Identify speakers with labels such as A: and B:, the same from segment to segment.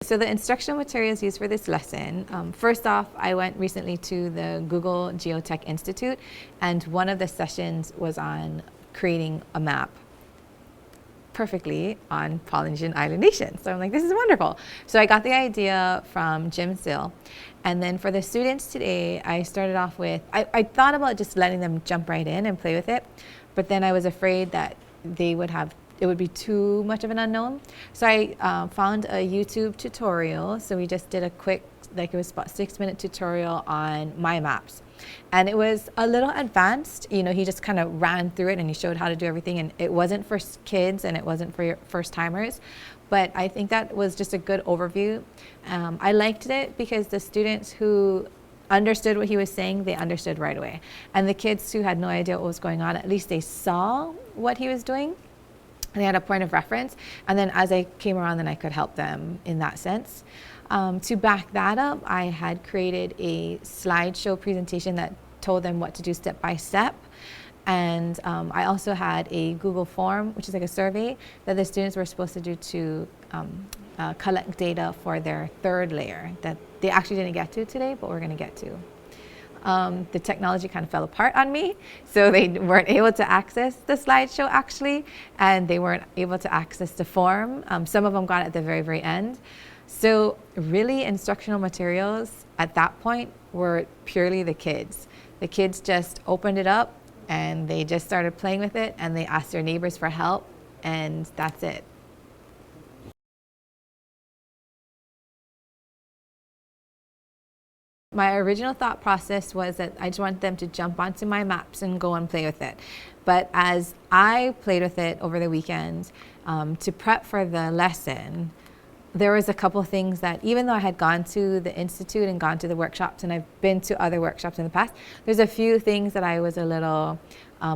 A: So the instructional materials used for this lesson, first off, I went recently to the Google Geotech Institute, and one of the sessions was on creating a map perfectly on Polynesian island nation. So I'm like, this is wonderful. So I got the idea from Jim Sill. And then for the students today, I started off with, I thought about just letting them jump right in and play with it, but then I was afraid that it would be too much of an unknown. So I found a YouTube tutorial. So we just did a quick, like it was about 6-minute tutorial on my maps. And it was a little advanced. You know, he just kind of ran through it and he showed how to do everything. And it wasn't for kids and it wasn't for your first timers. But I think that was just a good overview. I liked it because the students who understood what he was saying, they understood right away. And the kids who had no idea what was going on, at least they saw what he was doing. They had a point of reference, and then as I came around, then I could help them in that sense. To back that up, I had created a slideshow presentation that told them what to do step by step. And I also had a Google form, which is like a survey that the students were supposed to do to collect data for their third layer that they actually didn't get to today, but we're going to get to. The technology kind of fell apart on me, so they weren't able to access the slideshow actually, and they weren't able to access the form. Some of them got it at the very, very end. So really instructional materials at that point were purely the kids. The kids just opened it up and they just started playing with it and they asked their neighbors for help, and that's it. My original thought process was that I just wanted them to jump onto my maps and go and play with it. But as I played with it over the weekend to prep for the lesson, there was a couple things that, even though I had gone to the Institute and gone to the workshops, and I've been to other workshops in the past, there's a few things that I was a little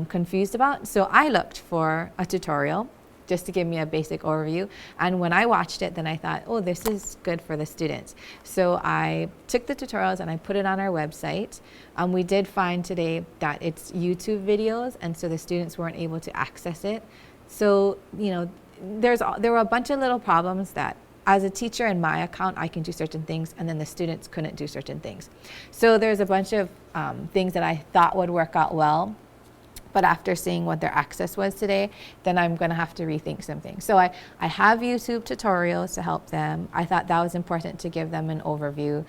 A: confused about. So I looked for a tutorial just to give me a basic overview. And when I watched it, then I thought, oh, this is good for the students. So I took the tutorials and I put it on our website. We did find today that it's YouTube videos, and so the students weren't able to access it. So, you know, there were a bunch of little problems that as a teacher in my account, I can do certain things, and then the students couldn't do certain things. So there's a bunch of things that I thought would work out well. But after seeing what their access was today, then I'm going to have to rethink some things. So I have YouTube tutorials to help them. I thought that was important to give them an overview.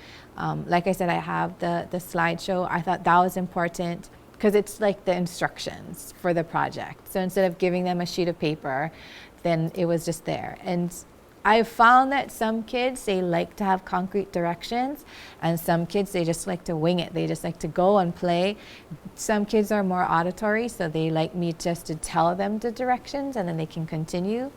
A: Like I said, I have the slideshow. I thought that was important because it's like the instructions for the project. So instead of giving them a sheet of paper, then it was just there. And I found that some kids, they like to have concrete directions, and some kids, they just like to wing it. They just like to go and play. Some kids are more auditory, so they like me just to tell them the directions and then they can continue.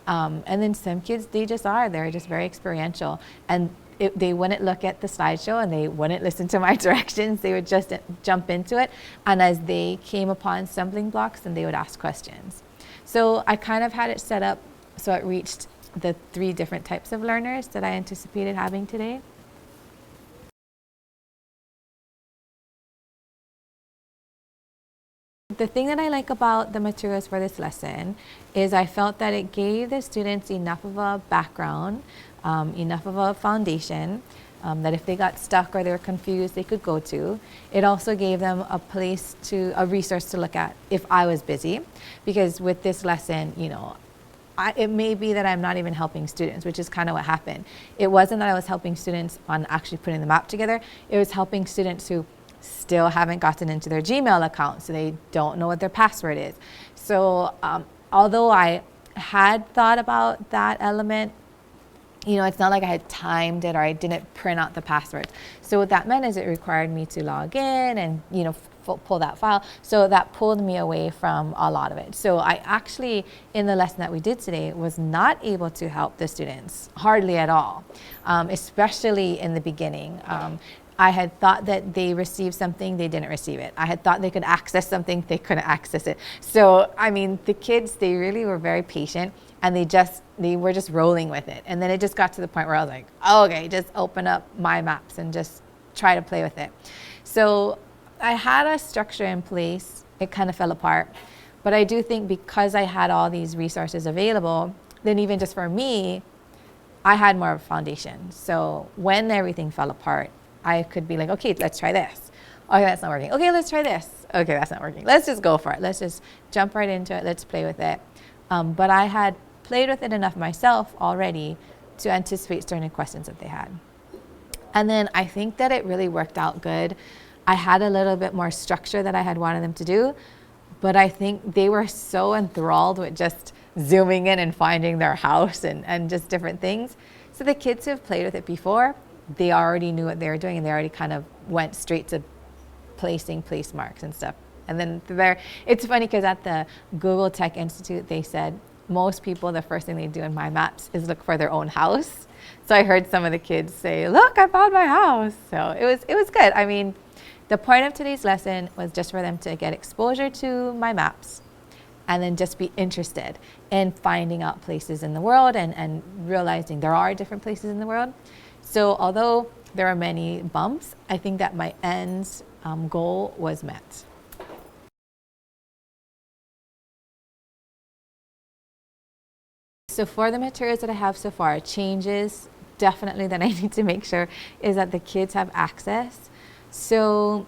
A: And then some kids, they're just very experiential. And they wouldn't look at the slideshow and they wouldn't listen to my directions. They would just jump into it. And as they came upon stumbling blocks, then they would ask questions. So I kind of had it set up so it reached the 3 different types of learners that I anticipated having today. The thing that I like about the materials for this lesson is I felt that it gave the students enough of a background, enough of a foundation, that if they got stuck or they were confused, they could go to. It also gave them a resource to look at if I was busy, because with this lesson, you know, it may be that I'm not even helping students, which is kind of what happened. It wasn't that I was helping students on actually putting the map together. It was helping students who still haven't gotten into their Gmail account, so they don't know what their password is. So although I had thought about that element, you know, it's not like I had timed it or I didn't print out the passwords. So what that meant is it required me to log in and, you know, pull that file. So that pulled me away from a lot of it. So I actually, in the lesson that we did today, was not able to help the students hardly at all, especially in the beginning. I had thought that they received something, they didn't receive it. I had thought they could access something, they couldn't access it. So, I mean, the kids, they really were very patient, and they were just rolling with it. And then it just got to the point where I was like, oh, okay, just open up my maps and just try to play with it. So I had a structure in place. It kind of fell apart. But I do think because I had all these resources available, then even just for me, I had more of a foundation. So when everything fell apart, I could be like, okay, let's try this. Okay, that's not working. Okay, let's try this. Okay, that's not working. Let's just go for it. Let's just jump right into it. Let's play with it. But I had played with it enough myself already to anticipate certain questions that they had. And then I think that it really worked out good. I had a little bit more structure that I had wanted them to do, but I think they were so enthralled with just zooming in and finding their house and just different things. So the kids who have played with it before, they already knew what they were doing, and they already kind of went straight to placing place marks and stuff. And then it's funny because at the Google Tech Institute, they said most people, the first thing they do in My Maps is look for their own house. So I heard some of the kids say, look, I found my house. So it was good. I mean, the point of today's lesson was just for them to get exposure to My Maps and then just be interested in finding out places in the world and realizing there are different places in the world. So although there are many bumps, I think that my end goal was met. So for the materials that I have so far, changes definitely that I need to make sure is that the kids have access. So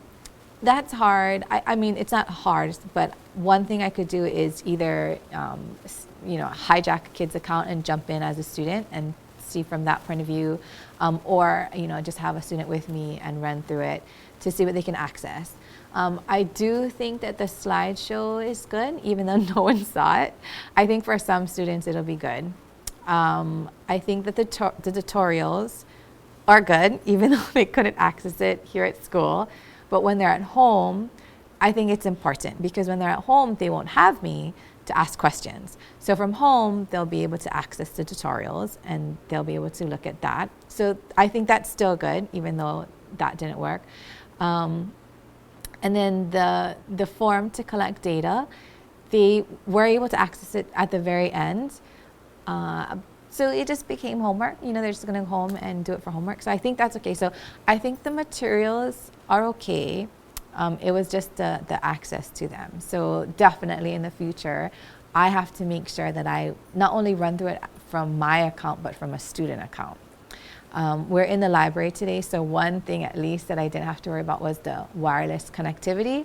A: that's hard. I mean, it's not hard, but one thing I could do is either, hijack a kid's account and jump in as a student and see from that point of view, or, just have a student with me and run through it to see what they can access. I do think that the slideshow is good, even though no one saw it. I think for some students it'll be good. I think that the tutorials are good, even though they couldn't access it here at school. But when they're at home, I think it's important because when they're at home, they won't have me to ask questions. So from home, they'll be able to access the tutorials and they'll be able to look at that. So I think that's still good, even though that didn't work. And then the form to collect data, they were able to access it at the very end. So it just became homework. They're just going to go home and do it for homework. So I think that's okay. So I think the materials are okay. It was just the access to them. So definitely in the future, I have to make sure that I not only run through it from my account, but from a student account. We're in the library today, so one thing at least that I didn't have to worry about was the wireless connectivity.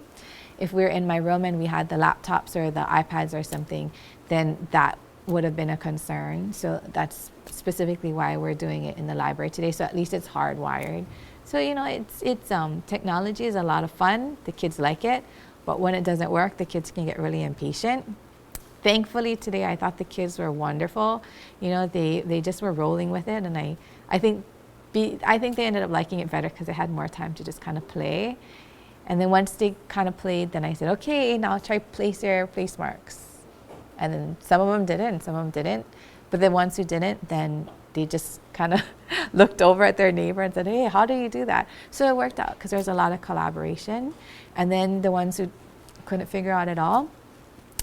A: If we were in my room and we had the laptops or the iPads or something, then that would have been a concern. So that's specifically why we're doing it in the library today. So at least it's hardwired. So it's technology is a lot of fun. The kids like it, but when it doesn't work, the kids can get really impatient. Thankfully today, I thought the kids were wonderful. They just were rolling with it, and I think they ended up liking it better because they had more time to just kind of play. And then once they kind of played, then I said, okay, now try place your place marks. And then some of them did it and some of them didn't. But the ones who didn't, then they just kind of looked over at their neighbor and said, hey, how do you do that? So it worked out because there was a lot of collaboration. And then the ones who couldn't figure out at all,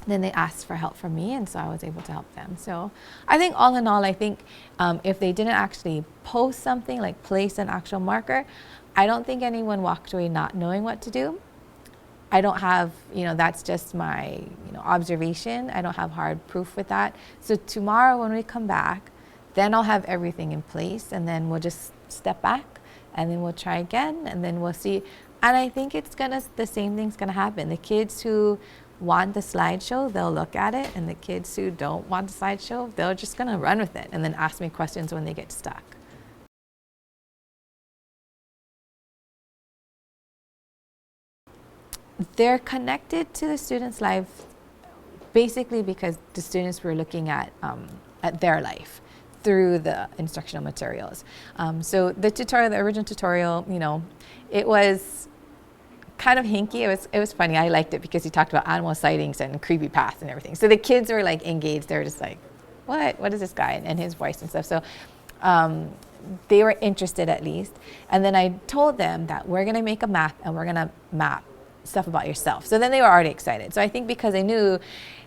A: then they asked for help from me, and so I was able to help them. So I think all in all, if they didn't actually post something, like place an actual marker, I don't think anyone walked away not knowing what to do. I don't have, that's just my, observation. I don't have hard proof with that. So tomorrow when we come back, then I'll have everything in place, and then we'll just step back, and then we'll try again, and then we'll see. And I think the same thing's gonna happen. The kids who want the slideshow, they'll look at it, and the kids who don't want the slideshow, they're just gonna run with it and then ask me questions when they get stuck. They're connected to the students' life basically because the students were looking at their life through the instructional materials. So the original tutorial, it was kind of hinky. It was funny. I liked it because he talked about animal sightings and creepy paths and everything. So the kids were like engaged. They were just like, what is this guy and his voice and stuff. So they were interested at least. And then I told them that we're gonna make a map and we're gonna map stuff about yourself. So then they were already excited. So I think because they knew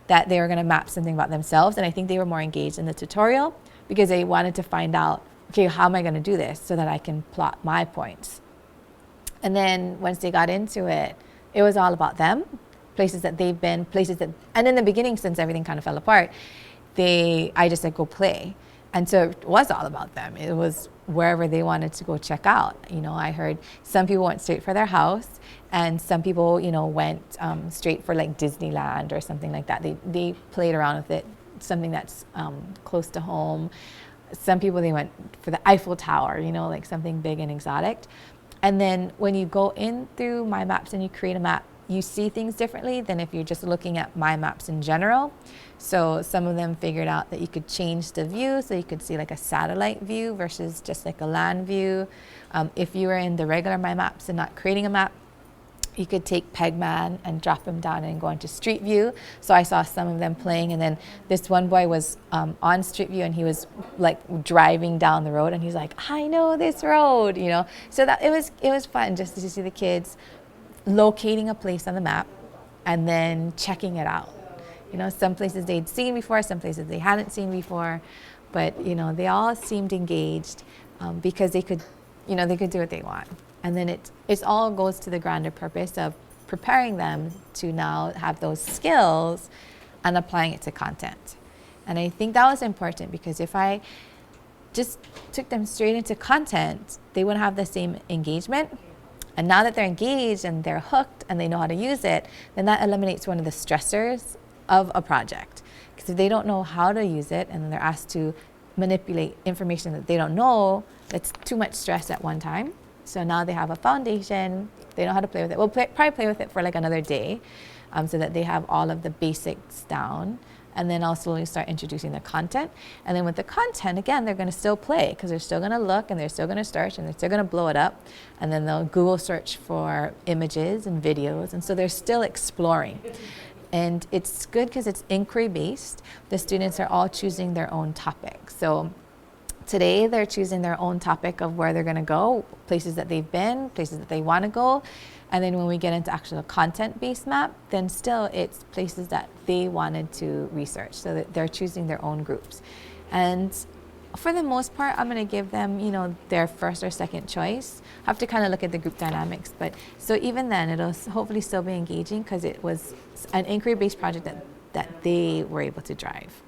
A: that they were gonna map something about themselves, and I think they were more engaged in the tutorial because they wanted to find out, okay, how am I gonna do this so that I can plot my points? And then once they got into it, it was all about them, places that they've been, and in the beginning, since everything kind of fell apart, I just said, go play. And so it was all about them. It was wherever they wanted to go check out. I heard some people went straight for their house, and some people, went straight for like Disneyland or something like that. They played around with it, something that's close to home. Some people, they went for the Eiffel Tower, like something big and exotic. And then when you go in through My Maps and you create a map, you see things differently than if you're just looking at My Maps in general. So some of them figured out that you could change the view, so you could see like a satellite view versus just like a land view. If you were in the regular My Maps and not creating a map, you could take Pegman and drop him down and go into Street View. So I saw some of them playing, and then this one boy was on Street View, and he was like driving down the road, and he's like, I know this road, So that it was fun just to see the kids locating a place on the map and then checking it out. Some places they'd seen before, some places they hadn't seen before, but they all seemed engaged because they could do what they want. And then it all goes to the grander purpose of preparing them to now have those skills and applying it to content. And I think that was important, because if I just took them straight into content, they wouldn't have the same engagement. And now that they're engaged and they're hooked and they know how to use it, then that eliminates one of the stressors of a project. Because if they don't know how to use it and they're asked to manipulate information that they don't know, it's too much stress at one time. So now they have a foundation, they know how to play with it. We'll probably play with it for like another day, so that they have all of the basics down. And then I'll slowly start introducing the content. And then with the content, again, they're going to still play, because they're still going to look, and they're still going to search, and they're still going to blow it up. And then they'll Google search for images and videos. And so they're still exploring. And it's good because it's inquiry-based. The students are all choosing their own topic. So today they're choosing their own topic of where they're going to go, places that they've been, places that they want to go. And then when we get into actual content-based map, then still it's places that they wanted to research, so that they're choosing their own groups. And for the most part, I'm going to give them, their first or second choice. I have to kind of look at the group dynamics, but so even then, it'll hopefully still be engaging, because it was an inquiry-based project that they were able to drive.